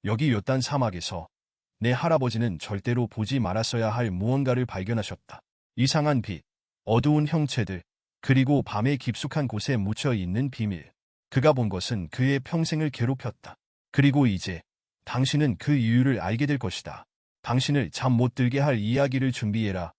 여기 요단 사막에서 내 할아버지는 절대로 보지 말았어야 할 무언가를 발견하셨다. 이상한 빛, 어두운 형체들, 그리고 밤의 깊숙한 곳에 묻혀 있는 비밀. 그가 본 것은 그의 평생을 괴롭혔다. 그리고 이제 당신은 그 이유를 알게 될 것이다. 당신을 잠 못 들게 할 이야기를 준비해라.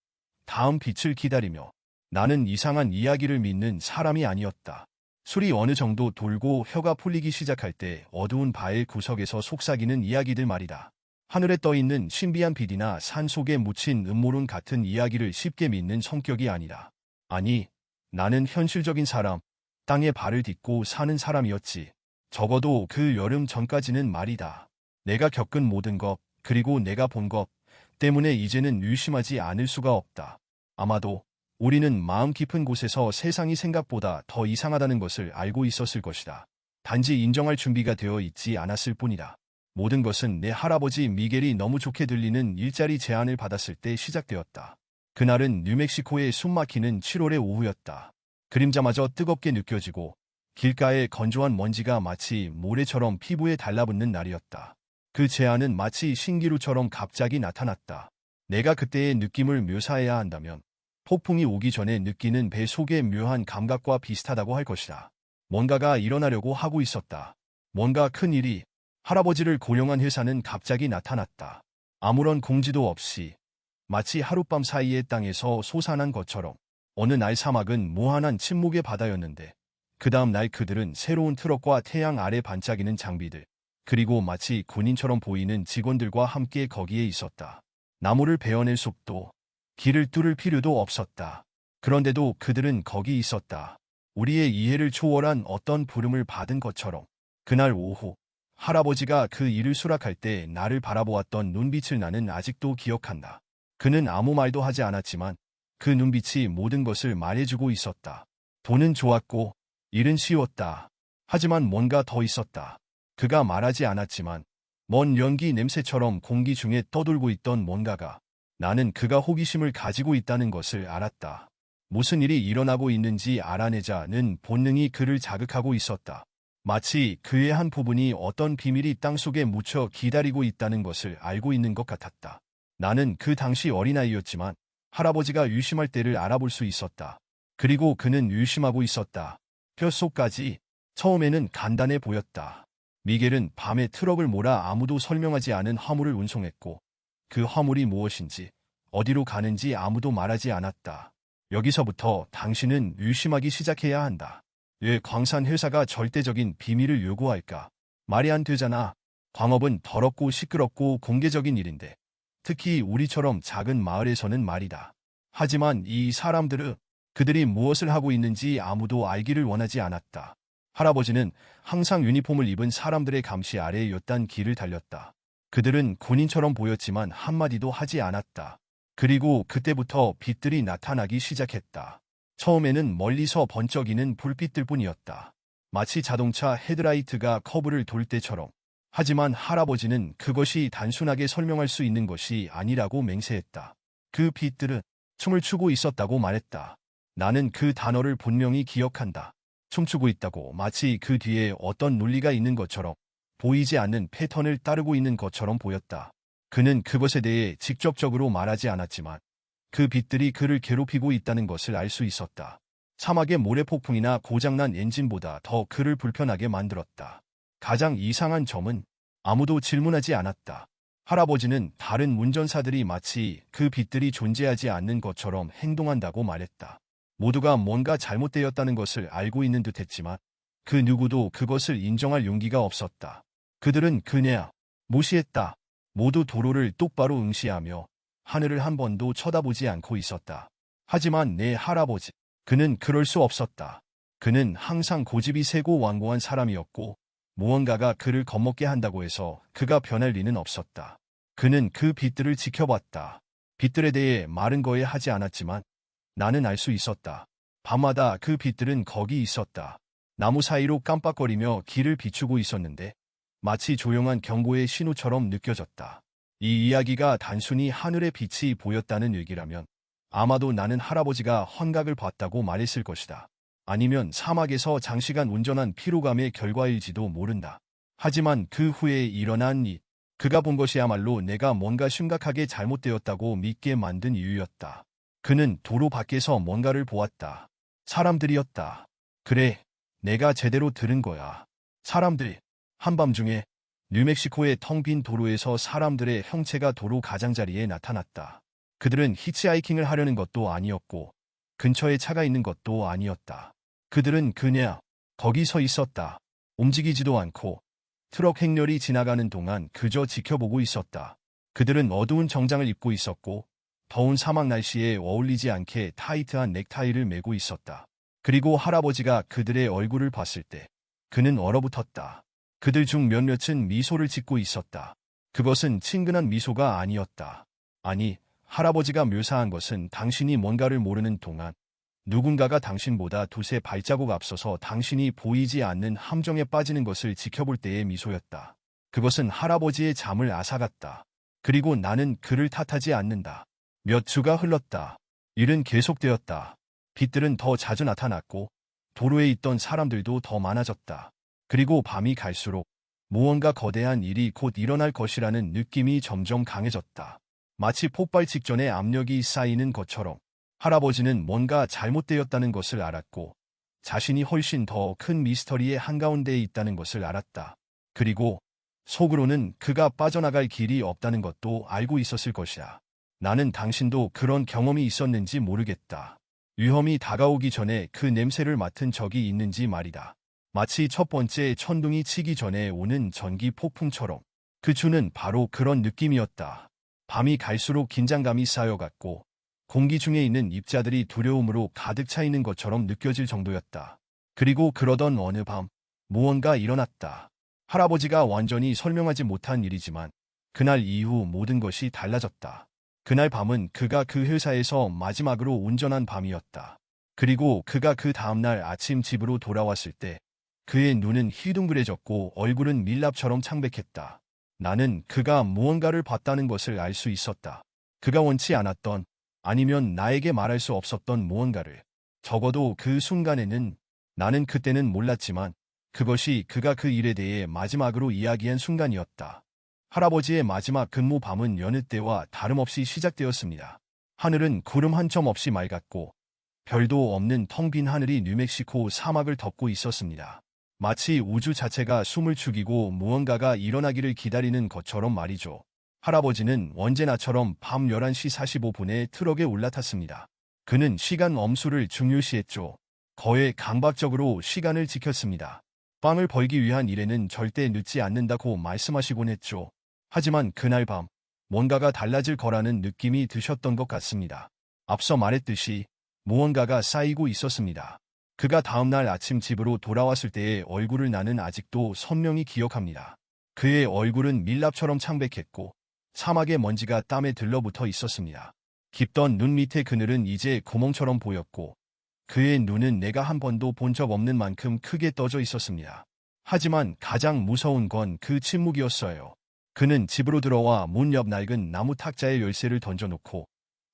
다음 빛을 기다리며. 나는 이상한 이야기를 믿는 사람이 아니었다. 술이 어느 정도 돌고 혀가 풀리기 시작할 때 어두운 바의 구석에서 속삭이는 이야기들 말이다. 하늘에 떠있는 신비한 빛이나 산 속에 묻힌 음모론 같은 이야기를 쉽게 믿는 성격이 아니라. 아니, 나는 현실적인 사람, 땅에 발을 딛고 사는 사람이었지. 적어도 그 여름 전까지는 말이다. 내가 겪은 모든 것, 그리고 내가 본 것 때문에 이제는 의심하지 않을 수가 없다. 아마도 우리는 마음 깊은 곳에서 세상이 생각보다 더 이상하다는 것을 알고 있었을 것이다. 단지 인정할 준비가 되어 있지 않았을 뿐이다. 모든 것은 내 할아버지 미겔이 너무 좋게 들리는 일자리 제안을 받았을 때 시작되었다. 그날은 뉴멕시코의 숨막히는 7월의 오후였다. 그림자마저 뜨겁게 느껴지고 길가에 건조한 먼지가 마치 모래처럼 피부에 달라붙는 날이었다. 그 제안은 마치 신기루처럼 갑자기 나타났다. 내가 그때의 느낌을 묘사해야 한다면 폭풍이 오기 전에 느끼는 배 속의 묘한 감각과 비슷하다고 할 것이다. 뭔가가 일어나려고 하고 있었다. 뭔가 큰 일이. 할아버지를 고용한 회사는 갑자기 나타났다. 아무런 공지도 없이 마치 하룻밤 사이에 땅에서 솟아난 것처럼. 어느 날 사막은 무한한 침묵의 바다였는데 그 다음 날 그들은 새로운 트럭과 태양 아래 반짝이는 장비들 그리고 마치 군인처럼 보이는 직원들과 함께 거기에 있었다. 나무를 베어낼 속도, 길을 뚫을 필요도 없었다. 그런데도 그들은 거기 있었다. 우리의 이해를 초월한 어떤 부름을 받은 것처럼. 그날 오후 할아버지가 그 일을 수락할 때 나를 바라보았던 눈빛을 나는 아직도 기억한다. 그는 아무 말도 하지 않았지만 그 눈빛이 모든 것을 말해주고 있었다. 돈은 좋았고 일은 쉬웠다. 하지만 뭔가 더 있었다. 그가 말하지 않았지만 먼 연기 냄새처럼 공기 중에 떠돌고 있던 뭔가가. 나는 그가 호기심을 가지고 있다는 것을 알았다. 무슨 일이 일어나고 있는지 알아내자는 본능이 그를 자극하고 있었다. 마치 그의 한 부분이 어떤 비밀이 땅속에 묻혀 기다리고 있다는 것을 알고 있는 것 같았다. 나는 그 당시 어린아이였지만 할아버지가 의심할 때를 알아볼 수 있었다. 그리고 그는 의심하고 있었다. 뼛속까지. 처음에는 간단해 보였다. 미겔은 밤에 트럭을 몰아 아무도 설명하지 않은 화물을 운송했고 그 화물이 무엇인지 어디로 가는지 아무도 말하지 않았다. 여기서부터 당신은 의심하기 시작해야 한다. 왜 광산 회사가 절대적인 비밀을 요구할까? 말이 안 되잖아. 광업은 더럽고 시끄럽고 공개적인 일인데 특히 우리처럼 작은 마을에서는 말이다. 하지만 이 사람들은 그들이 무엇을 하고 있는지 아무도 알기를 원하지 않았다. 할아버지는 항상 유니폼을 입은 사람들의 감시 아래 요딴 길을 달렸다. 그들은 군인처럼 보였지만 한마디도 하지 않았다. 그리고 그때부터 빛들이 나타나기 시작했다. 처음에는 멀리서 번쩍이는 불빛들 뿐이었다. 마치 자동차 헤드라이트가 커브를 돌 때처럼. 하지만 할아버지는 그것이 단순하게 설명할 수 있는 것이 아니라고 맹세했다. 그 빛들은 춤을 추고 있었다고 말했다. 나는 그 단어를 분명히 기억한다. 춤추고 있다고 마치 그 뒤에 어떤 논리가 있는 것처럼 보이지 않는 패턴을 따르고 있는 것처럼 보였다. 그는 그것에 대해 직접적으로 말하지 않았지만 그 빛들이 그를 괴롭히고 있다는 것을 알 수 있었다. 사막의 모래폭풍이나 고장난 엔진보다 더 그를 불편하게 만들었다. 가장 이상한 점은 아무도 질문하지 않았다. 할아버지는 다른 운전사들이 마치 그 빛들이 존재하지 않는 것처럼 행동한다고 말했다. 모두가 뭔가 잘못되었다는 것을 알고 있는 듯했지만 그 누구도 그것을 인정할 용기가 없었다. 그들은 그냥 무시했다. 모두 도로를 똑바로 응시하며 하늘을 한 번도 쳐다보지 않고 있었다. 하지만 내 할아버지, 그는 그럴 수 없었다. 그는 항상 고집이 세고 완고한 사람이었고 무언가가 그를 겁먹게 한다고 해서 그가 변할 리는 없었다. 그는 그 빛들을 지켜봤다. 빛들에 대해 말은 거의 하지 않았지만 나는 알 수 있었다. 밤마다 그 빛들은 거기 있었다. 나무 사이로 깜빡거리며 길을 비추고 있었는데 마치 조용한 경고의 신호처럼 느껴졌다. 이 이야기가 단순히 하늘의 빛이 보였다는 얘기라면 아마도 나는 할아버지가 환각을 봤다고 말했을 것이다. 아니면 사막에서 장시간 운전한 피로감의 결과일지도 모른다. 하지만 그 후에 일어난 일, 그가 본 것이야말로 내가 뭔가 심각하게 잘못되었다고 믿게 만든 이유였다. 그는 도로 밖에서 뭔가를 보았다. 사람들이었다. 그래, 내가 제대로 들은 거야. 사람들이. 한밤중에 뉴멕시코의 텅 빈 도로에서 사람들의 형체가 도로 가장자리에 나타났다. 그들은 히치하이킹을 하려는 것도 아니었고 근처에 차가 있는 것도 아니었다. 그들은 그냥 거기 서 있었다. 움직이지도 않고 트럭 행렬이 지나가는 동안 그저 지켜보고 있었다. 그들은 어두운 정장을 입고 있었고 더운 사막 날씨에 어울리지 않게 타이트한 넥타이를 메고 있었다. 그리고 할아버지가 그들의 얼굴을 봤을 때 그는 얼어붙었다. 그들 중 몇몇은 미소를 짓고 있었다. 그것은 친근한 미소가 아니었다. 아니, 할아버지가 묘사한 것은 당신이 뭔가를 모르는 동안 누군가가 당신보다 두세 발자국 앞서서 당신이 보이지 않는 함정에 빠지는 것을 지켜볼 때의 미소였다. 그것은 할아버지의 잠을 앗아갔다. 그리고 나는 그를 탓하지 않는다. 몇 주가 흘렀다. 일은 계속되었다. 빛들은 더 자주 나타났고 도로에 있던 사람들도 더 많아졌다. 그리고 밤이 갈수록 무언가 거대한 일이 곧 일어날 것이라는 느낌이 점점 강해졌다. 마치 폭발 직전에 압력이 쌓이는 것처럼 할아버지는 뭔가 잘못되었다는 것을 알았고 자신이 훨씬 더 큰 미스터리의 한가운데에 있다는 것을 알았다. 그리고 속으로는 그가 빠져나갈 길이 없다는 것도 알고 있었을 것이야. 나는 당신도 그런 경험이 있었는지 모르겠다. 위험이 다가오기 전에 그 냄새를 맡은 적이 있는지 말이다. 마치 첫 번째 천둥이 치기 전에 오는 전기 폭풍처럼. 그 주는 바로 그런 느낌이었다. 밤이 갈수록 긴장감이 쌓여갔고 공기 중에 있는 입자들이 두려움으로 가득 차 있는 것처럼 느껴질 정도였다. 그리고 그러던 어느 밤 무언가 일어났다. 할아버지가 완전히 설명하지 못한 일이지만 그날 이후 모든 것이 달라졌다. 그날 밤은 그가 그 회사에서 마지막으로 운전한 밤이었다. 그리고 그가 그 다음날 아침 집으로 돌아왔을 때 그의 눈은 희둥그레졌고 얼굴은 밀랍처럼 창백했다. 나는 그가 무언가를 봤다는 것을 알 수 있었다. 그가 원치 않았던 아니면 나에게 말할 수 없었던 무언가를. 적어도 그 순간에는 나는 그때는 몰랐지만 그것이 그가 그 일에 대해 마지막으로 이야기한 순간이었다. 할아버지의 마지막 근무 밤은 여느 때와 다름없이 시작되었습니다. 하늘은 구름 한 점 없이 맑았고 별도 없는 텅 빈 하늘이 뉴멕시코 사막을 덮고 있었습니다. 마치 우주 자체가 숨을 죽이고 무언가가 일어나기를 기다리는 것처럼 말이죠. 할아버지는 언제나처럼 밤 11시 45분에 트럭에 올라탔습니다. 그는 시간 엄수를 중요시했죠. 거의 강박적으로 시간을 지켰습니다. 빵을 벌기 위한 일에는 절대 늦지 않는다고 말씀하시곤 했죠. 하지만 그날 밤 뭔가가 달라질 거라는 느낌이 드셨던 것 같습니다. 앞서 말했듯이 무언가가 쌓이고 있었습니다. 그가 다음날 아침 집으로 돌아왔을 때의 얼굴을 나는 아직도 선명히 기억합니다. 그의 얼굴은 밀랍처럼 창백했고 사막의 먼지가 땀에 들러붙어 있었습니다. 깊던 눈 밑의 그늘은 이제 구멍처럼 보였고 그의 눈은 내가 한 번도 본 적 없는 만큼 크게 떠져 있었습니다. 하지만 가장 무서운 건 그 침묵이었어요. 그는 집으로 들어와 문 옆 낡은 나무 탁자에 열쇠를 던져놓고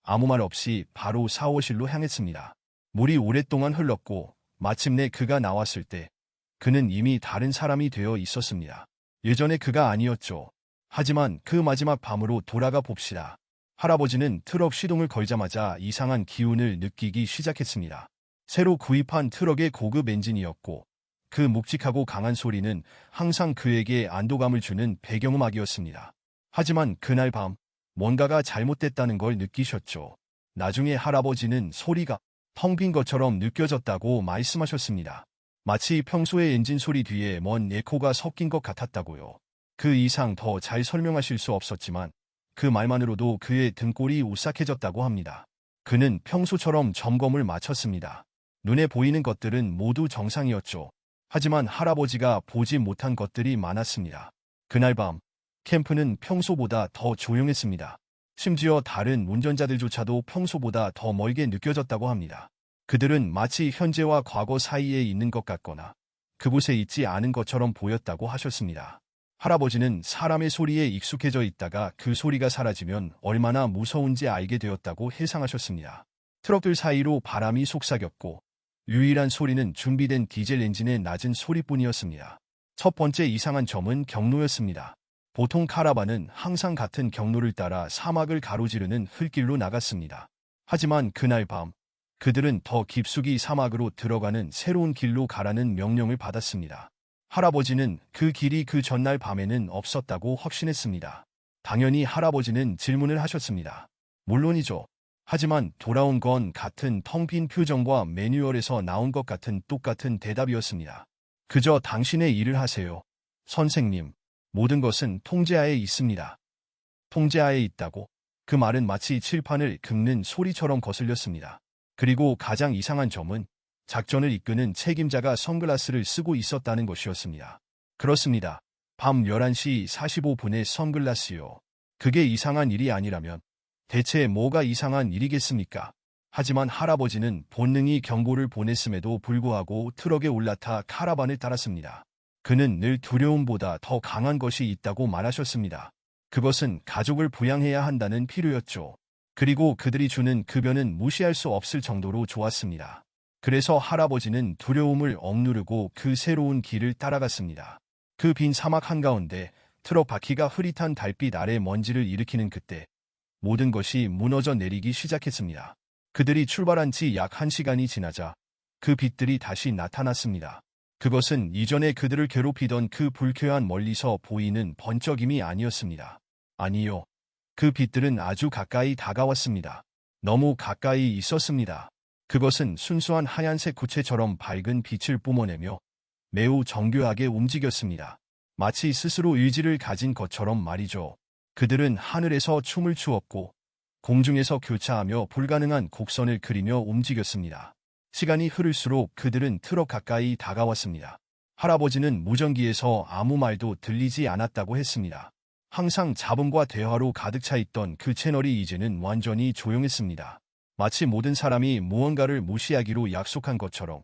아무 말 없이 바로 샤워실로 향했습니다. 물이 오랫동안 흘렀고 마침내 그가 나왔을 때 그는 이미 다른 사람이 되어 있었습니다. 예전의 그가 아니었죠. 하지만 그 마지막 밤으로 돌아가 봅시다. 할아버지는 트럭 시동을 걸자마자 이상한 기운을 느끼기 시작했습니다. 새로 구입한 트럭의 고급 엔진이었고 그 묵직하고 강한 소리는 항상 그에게 안도감을 주는 배경음악이었습니다. 하지만 그날 밤 뭔가가 잘못됐다는 걸 느끼셨죠. 나중에 할아버지는 소리가 텅 빈 것처럼 느껴졌다고 말씀하셨습니다. 마치 평소의 엔진 소리 뒤에 먼 에코가 섞인 것 같았다고요. 그 이상 더 잘 설명하실 수 없었지만 그 말만으로도 그의 등골이 오싹해졌다고 합니다. 그는 평소처럼 점검을 마쳤습니다. 눈에 보이는 것들은 모두 정상이었죠. 하지만 할아버지가 보지 못한 것들이 많았습니다. 그날 밤 캠프는 평소보다 더 조용했습니다. 심지어 다른 운전자들조차도 평소보다 더 멀게 느껴졌다고 합니다. 그들은 마치 현재와 과거 사이에 있는 것 같거나 그곳에 있지 않은 것처럼 보였다고 하셨습니다. 할아버지는 사람의 소리에 익숙해져 있다가 그 소리가 사라지면 얼마나 무서운지 알게 되었다고 해상하셨습니다. 트럭들 사이로 바람이 속삭였고 유일한 소리는 준비된 디젤 엔진의 낮은 소리뿐이었습니다. 첫 번째 이상한 점은 경로였습니다. 보통 카라반은 항상 같은 경로를 따라 사막을 가로지르는 흙길로 나갔습니다. 하지만 그날 밤, 그들은 더 깊숙이 사막으로 들어가는 새로운 길로 가라는 명령을 받았습니다. 할아버지는 그 길이 그 전날 밤에는 없었다고 확신했습니다. 당연히 할아버지는 질문을 하셨습니다. 물론이죠. 하지만 돌아온 건 같은 텅 빈 표정과 매뉴얼에서 나온 것 같은 똑같은 대답이었습니다. 그저 당신의 일을 하세요. 선생님, 모든 것은 통제하에 있습니다. 통제하에 있다고? 그 말은 마치 칠판을 긁는 소리처럼 거슬렸습니다. 그리고 가장 이상한 점은 작전을 이끄는 책임자가 선글라스를 쓰고 있었다는 것이었습니다. 그렇습니다. 밤 11시 45분에 선글라스요. 그게 이상한 일이 아니라면 대체 뭐가 이상한 일이겠습니까? 하지만 할아버지는 본능이 경고를 보냈음에도 불구하고 트럭에 올라타 카라반을 따랐습니다. 그는 늘 두려움보다 더 강한 것이 있다고 말하셨습니다. 그것은 가족을 부양해야 한다는 필요였죠. 그리고 그들이 주는 급여는 무시할 수 없을 정도로 좋았습니다. 그래서 할아버지는 두려움을 억누르고 그 새로운 길을 따라갔습니다. 그 빈 사막 한가운데 트럭 바퀴가 흐릿한 달빛 아래 먼지를 일으키는 그때 모든 것이 무너져 내리기 시작했습니다. 그들이 출발한 지 약 1시간이 지나자 그 빛들이 다시 나타났습니다. 그것은 이전에 그들을 괴롭히던 그 불쾌한 멀리서 보이는 번쩍임이 아니었습니다. 아니요. 그 빛들은 아주 가까이 다가왔습니다. 너무 가까이 있었습니다. 그것은 순수한 하얀색 구체처럼 밝은 빛을 뿜어내며 매우 정교하게 움직였습니다. 마치 스스로 의지를 가진 것처럼 말이죠. 그들은 하늘에서 춤을 추었고 공중에서 교차하며 불가능한 곡선을 그리며 움직였습니다. 시간이 흐를수록 그들은 트럭 가까이 다가왔습니다. 할아버지는 무전기에서 아무 말도 들리지 않았다고 했습니다. 항상 잡음과 대화로 가득 차 있던 그 채널이 이제는 완전히 조용했습니다. 마치 모든 사람이 무언가를 무시하기로 약속한 것처럼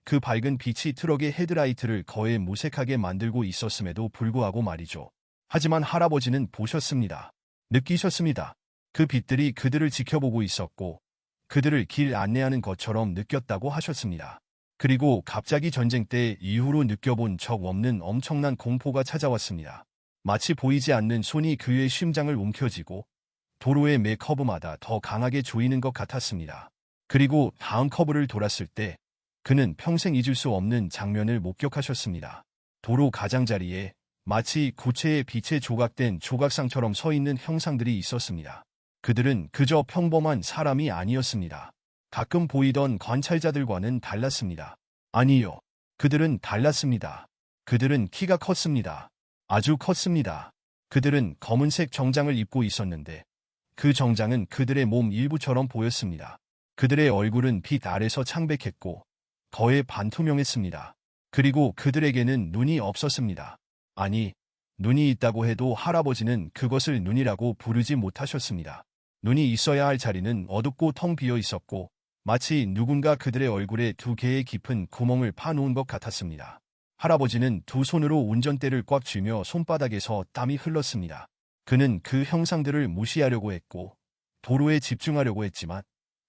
그 밝은 빛이 트럭의 헤드라이트를 거의 무색하게 만들고 있었음에도 불구하고 말이죠. 하지만 할아버지는 보셨습니다. 느끼셨습니다. 그 빛들이 그들을 지켜보고 있었고 그들을 길 안내하는 것처럼 느꼈다고 하셨습니다. 그리고 갑자기 전쟁 때 이후로 느껴본 적 없는 엄청난 공포가 찾아왔습니다. 마치 보이지 않는 손이 그의 심장을 움켜쥐고 도로의 매 커브마다 더 강하게 조이는 것 같았습니다. 그리고 다음 커브를 돌았을 때 그는 평생 잊을 수 없는 장면을 목격하셨습니다. 도로 가장자리에 마치 구체의 빛에 조각된 조각상처럼 서 있는 형상들이 있었습니다. 그들은 그저 평범한 사람이 아니었습니다. 가끔 보이던 관찰자들과는 달랐습니다. 아니요. 그들은 달랐습니다. 그들은 키가 컸습니다. 아주 컸습니다. 그들은 검은색 정장을 입고 있었는데 그 정장은 그들의 몸 일부처럼 보였습니다. 그들의 얼굴은 빛 아래서 창백했고 거의 반투명했습니다. 그리고 그들에게는 눈이 없었습니다. 아니, 눈이 있다고 해도 할아버지는 그것을 눈이라고 부르지 못하셨습니다. 눈이 있어야 할 자리는 어둡고 텅 비어 있었고 마치 누군가 그들의 얼굴에 두 개의 깊은 구멍을 파놓은 것 같았습니다. 할아버지는 두 손으로 운전대를 꽉 쥐며 손바닥에서 땀이 흘렀습니다. 그는 그 형상들을 무시하려고 했고 도로에 집중하려고 했지만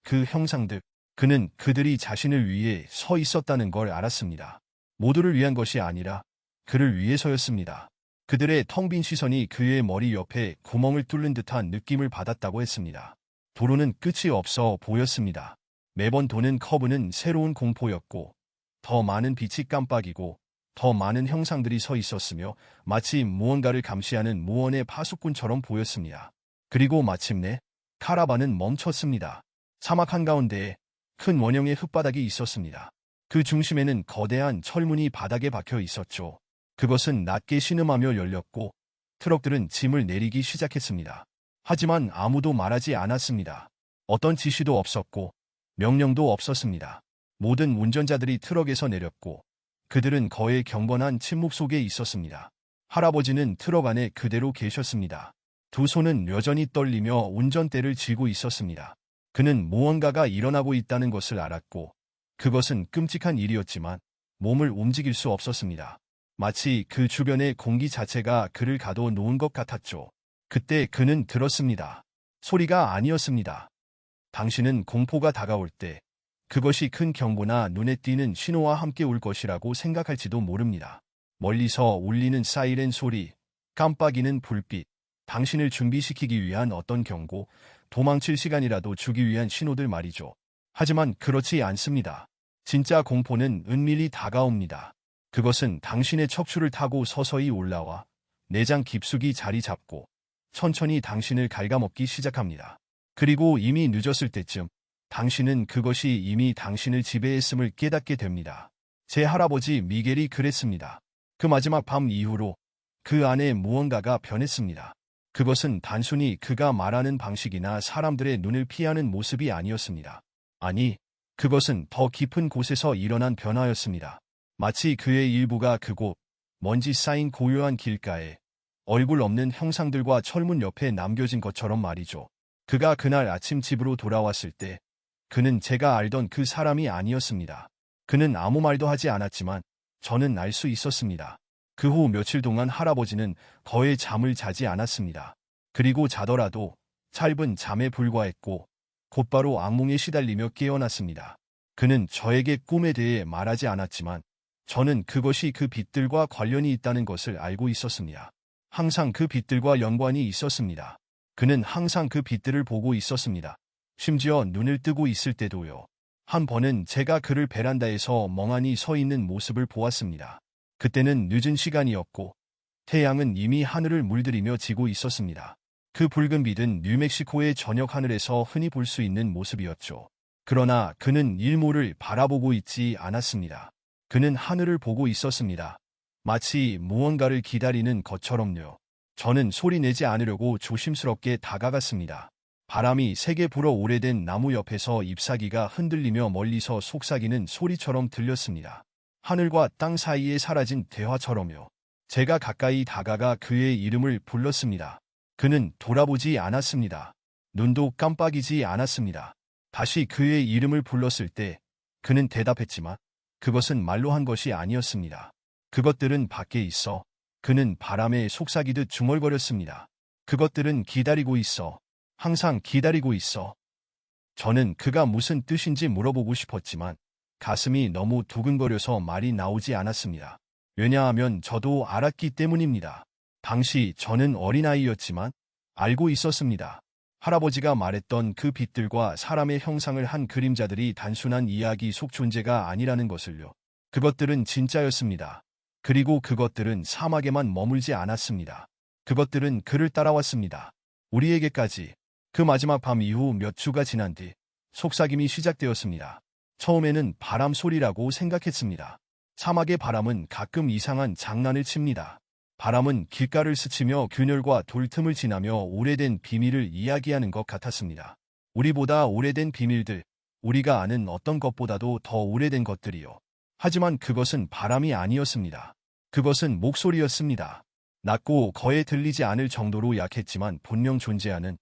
그 형상들, 그는 그들이 자신을 위해 서 있었다는 걸 알았습니다. 모두를 위한 것이 아니라 그를 위해서였습니다. 그들의 텅 빈 시선이 그의 머리 옆에 구멍을 뚫는 듯한 느낌을 받았다고 했습니다. 도로는 끝이 없어 보였습니다. 매번 도는 커브는 새로운 공포였고 더 많은 빛이 깜빡이고 더 많은 형상들이 서 있었으며 마치 무언가를 감시하는 무언의 파수꾼처럼 보였습니다. 그리고 마침내 카라반은 멈췄습니다. 사막 한가운데에 큰 원형의 흙바닥이 있었습니다. 그 중심에는 거대한 철문이 바닥에 박혀 있었죠. 그것은 낮게 신음하며 열렸고 트럭들은 짐을 내리기 시작했습니다. 하지만 아무도 말하지 않았습니다. 어떤 지시도 없었고 명령도 없었습니다. 모든 운전자들이 트럭에서 내렸고 그들은 거의 경건한 침묵 속에 있었습니다. 할아버지는 트럭 안에 그대로 계셨습니다. 두 손은 여전히 떨리며 운전대를 쥐고 있었습니다. 그는 무언가가 일어나고 있다는 것을 알았고 그것은 끔찍한 일이었지만 몸을 움직일 수 없었습니다. 마치 그 주변의 공기 자체가 그를 가둬놓은 것 같았죠. 그때 그는 들었습니다. 소리가 아니었습니다. 당신은 공포가 다가올 때 그것이 큰 경고나 눈에 띄는 신호와 함께 올 것이라고 생각할지도 모릅니다. 멀리서 울리는 사이렌 소리, 깜빡이는 불빛, 당신을 준비시키기 위한 어떤 경고, 도망칠 시간이라도 주기 위한 신호들 말이죠. 하지만 그렇지 않습니다. 진짜 공포는 은밀히 다가옵니다. 그것은 당신의 척추를 타고 서서히 올라와 내장 깊숙이 자리 잡고 천천히 당신을 갉아먹기 시작합니다. 그리고 이미 늦었을 때쯤 당신은 그것이 이미 당신을 지배했음을 깨닫게 됩니다. 제 할아버지 미겔이 그랬습니다. 그 마지막 밤 이후로 그 안에 무언가가 변했습니다. 그것은 단순히 그가 말하는 방식이나 사람들의 눈을 피하는 모습이 아니었습니다. 아니, 그것은 더 깊은 곳에서 일어난 변화였습니다. 마치 그의 일부가 그곳, 먼지 쌓인 고요한 길가에 얼굴 없는 형상들과 철문 옆에 남겨진 것처럼 말이죠. 그가 그날 아침 집으로 돌아왔을 때 그는 제가 알던 그 사람이 아니었습니다. 그는 아무 말도 하지 않았지만 저는 알 수 있었습니다. 그 후 며칠 동안 할아버지는 거의 잠을 자지 않았습니다. 그리고 자더라도 짧은 잠에 불과했고 곧바로 악몽에 시달리며 깨어났습니다. 그는 저에게 꿈에 대해 말하지 않았지만 저는 그것이 그 빛들과 관련이 있다는 것을 알고 있었습니다. 항상 그 빛들과 연관이 있었습니다. 그는 항상 그 빛들을 보고 있었습니다. 심지어 눈을 뜨고 있을 때도요. 한 번은 제가 그를 베란다에서 멍하니 서 있는 모습을 보았습니다. 그때는 늦은 시간이었고 태양은 이미 하늘을 물들이며 지고 있었습니다. 그 붉은 빛은 뉴멕시코의 저녁 하늘에서 흔히 볼 수 있는 모습이었죠. 그러나 그는 일몰을 바라보고 있지 않았습니다. 그는 하늘을 보고 있었습니다. 마치 무언가를 기다리는 것처럼요. 저는 소리내지 않으려고 조심스럽게 다가갔습니다. 바람이 세게 불어 오래된 나무 옆에서 잎사귀가 흔들리며 멀리서 속삭이는 소리처럼 들렸습니다. 하늘과 땅 사이에 사라진 대화처럼요. 제가 가까이 다가가 그의 이름을 불렀습니다. 그는 돌아보지 않았습니다. 눈도 깜빡이지 않았습니다. 다시 그의 이름을 불렀을 때 그는 대답했지만 그것은 말로 한 것이 아니었습니다. 그것들은 밖에 있어. 그는 바람에 속삭이듯 중얼거렸습니다. 그것들은 기다리고 있어. 항상 기다리고 있어. 저는 그가 무슨 뜻인지 물어보고 싶었지만 가슴이 너무 두근거려서 말이 나오지 않았습니다. 왜냐하면 저도 알았기 때문입니다. 당시 저는 어린아이였지만 알고 있었습니다. 할아버지가 말했던 그 빛들과 사람의 형상을 한 그림자들이 단순한 이야기 속 존재가 아니라는 것을요. 그것들은 진짜였습니다. 그리고 그것들은 사막에만 머물지 않았습니다. 그것들은 그를 따라왔습니다. 우리에게까지. 그 마지막 밤 이후 몇 주가 지난 뒤 속삭임이 시작되었습니다. 처음에는 바람 소리라고 생각했습니다. 사막의 바람은 가끔 이상한 장난을 칩니다. 바람은 길가를 스치며 균열과 돌틈을 지나며 오래된 비밀을 이야기하는 것 같았습니다. 우리보다 오래된 비밀들, 우리가 아는 어떤 것보다도 더 오래된 것들이요. 하지만 그것은 바람이 아니었습니다. 그것은 목소리였습니다. 낮고 거의 들리지 않을 정도로 약했지만 분명 존재하는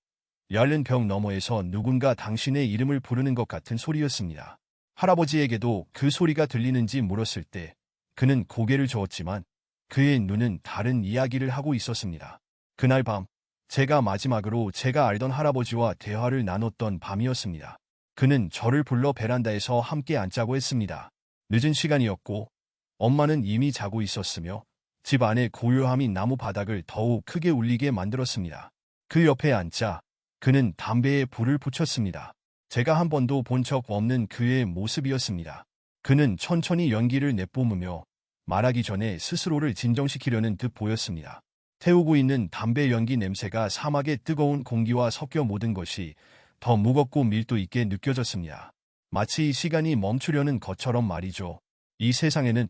얇은 벽 너머에서 누군가 당신의 이름을 부르는 것 같은 소리였습니다. 할아버지에게도 그 소리가 들리는지 물었을 때 그는 고개를 저었지만 그의 눈은 다른 이야기를 하고 있었습니다. 그날 밤, 제가 마지막으로 제가 알던 할아버지와 대화를 나눴던 밤이었습니다. 그는 저를 불러 베란다에서 함께 앉자고 했습니다. 늦은 시간이었고 엄마는 이미 자고 있었으며 집 안의 고요함이 나무 바닥을 더욱 크게 울리게 만들었습니다. 그 옆에 앉자 그는 담배에 불을 붙였습니다. 제가 한 번도 본 적 없는 그의 모습이었습니다. 그는 천천히 연기를 내뿜으며 말하기 전에 스스로를 진정시키려는 듯 보였습니다. 태우고 있는 담배 연기 냄새가 사막의 뜨거운 공기와 섞여 모든 것이 더 무겁고 밀도 있게 느껴졌습니다. 마치 시간이 멈추려는 것처럼 말이죠. 이 세상에는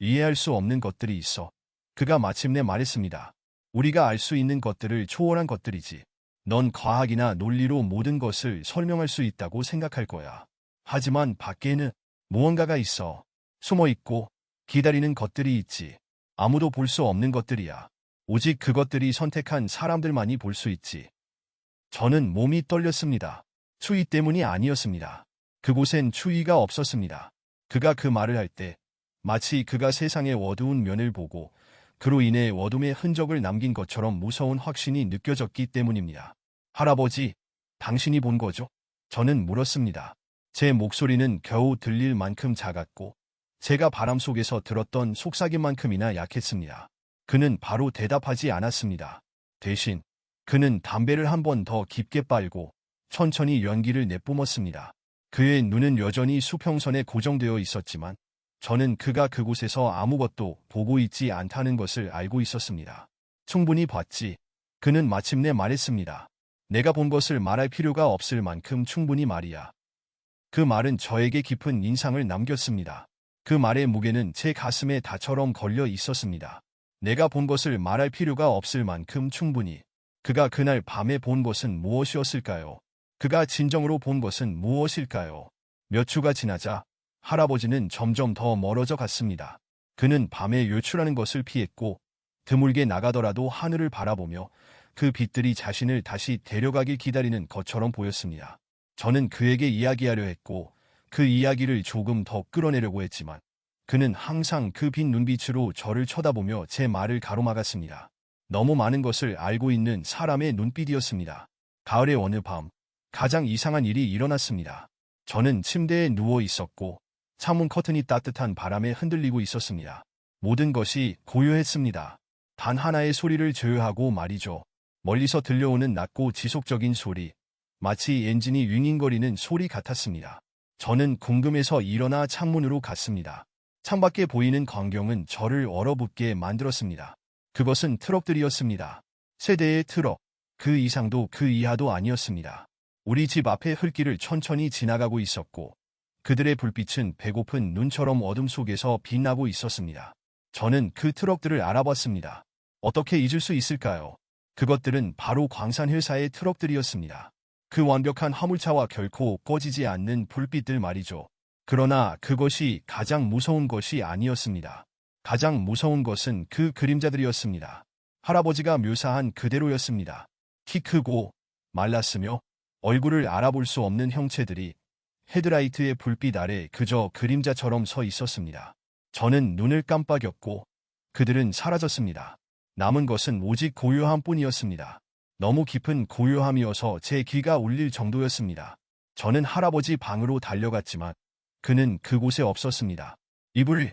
이해할 수 없는 것들이 있어. 그가 마침내 말했습니다. 우리가 알 수 있는 것들을 초월한 것들이지. 넌 과학이나 논리로 모든 것을 설명할 수 있다고 생각할 거야. 하지만 밖에는 무언가가 있어. 숨어 있고 기다리는 것들이 있지. 아무도 볼 수 없는 것들이야. 오직 그것들이 선택한 사람들만이 볼 수 있지. 저는 몸이 떨렸습니다. 추위 때문이 아니었습니다. 그곳엔 추위가 없었습니다. 그가 그 말을 할 때 마치 그가 세상의 어두운 면을 보고 그로 인해 어둠의 흔적을 남긴 것처럼 무서운 확신이 느껴졌기 때문입니다. 할아버지, 당신이 본 거죠? 저는 물었습니다. 제 목소리는 겨우 들릴 만큼 작았고 제가 바람 속에서 들었던 속삭임만큼이나 약했습니다. 그는 바로 대답하지 않았습니다. 대신 그는 담배를 한 번 더 깊게 빨고 천천히 연기를 내뿜었습니다. 그의 눈은 여전히 수평선에 고정되어 있었지만 저는 그가 그곳에서 아무것도 보고 있지 않다는 것을 알고 있었습니다. 충분히 봤지. 그는 마침내 말했습니다. 내가 본 것을 말할 필요가 없을 만큼 충분히 말이야. 그 말은 저에게 깊은 인상을 남겼습니다. 그 말의 무게는 제 가슴에 닷처럼 걸려 있었습니다. 내가 본 것을 말할 필요가 없을 만큼 충분히. 그가 그날 밤에 본 것은 무엇이었을까요? 그가 진정으로 본 것은 무엇일까요? 몇 주가 지나자 할아버지는 점점 더 멀어져 갔습니다. 그는 밤에 외출하는 것을 피했고 드물게 나가더라도 하늘을 바라보며 그 빛들이 자신을 다시 데려가길 기다리는 것처럼 보였습니다. 저는 그에게 이야기하려 했고 그 이야기를 조금 더 끌어내려고 했지만 그는 항상 그 빈 눈빛으로 저를 쳐다보며 제 말을 가로막았습니다. 너무 많은 것을 알고 있는 사람의 눈빛이었습니다. 가을의 어느 밤 가장 이상한 일이 일어났습니다. 저는 침대에 누워 있었고 창문 커튼이 따뜻한 바람에 흔들리고 있었습니다. 모든 것이 고요했습니다. 단 하나의 소리를 제외하고 말이죠. 멀리서 들려오는 낮고 지속적인 소리, 마치 엔진이 윙윙거리는 소리 같았습니다. 저는 궁금해서 일어나 창문으로 갔습니다. 창밖에 보이는 광경은 저를 얼어붙게 만들었습니다. 그것은 트럭들이었습니다. 세대의 트럭, 그 이상도 그 이하도 아니었습니다. 우리 집 앞에 흙길을 천천히 지나가고 있었고 그들의 불빛은 배고픈 눈처럼 어둠 속에서 빛나고 있었습니다. 저는 그 트럭들을 알아봤습니다. 어떻게 잊을 수 있을까요? 그것들은 바로 광산회사의 트럭들이었습니다. 그 완벽한 화물차와 결코 꺼지지 않는 불빛들 말이죠. 그러나 그것이 가장 무서운 것이 아니었습니다. 가장 무서운 것은 그 그림자들이었습니다. 할아버지가 묘사한 그대로였습니다. 키 크고 말랐으며 얼굴을 알아볼 수 없는 형체들이 헤드라이트의 불빛 아래 그저 그림자처럼 서 있었습니다. 저는 눈을 깜빡였고 그들은 사라졌습니다. 남은 것은 오직 고요함뿐이었습니다. 너무 깊은 고요함이어서 제 귀가 울릴 정도였습니다. 저는 할아버지 방으로 달려갔지만 그는 그곳에 없었습니다. 이불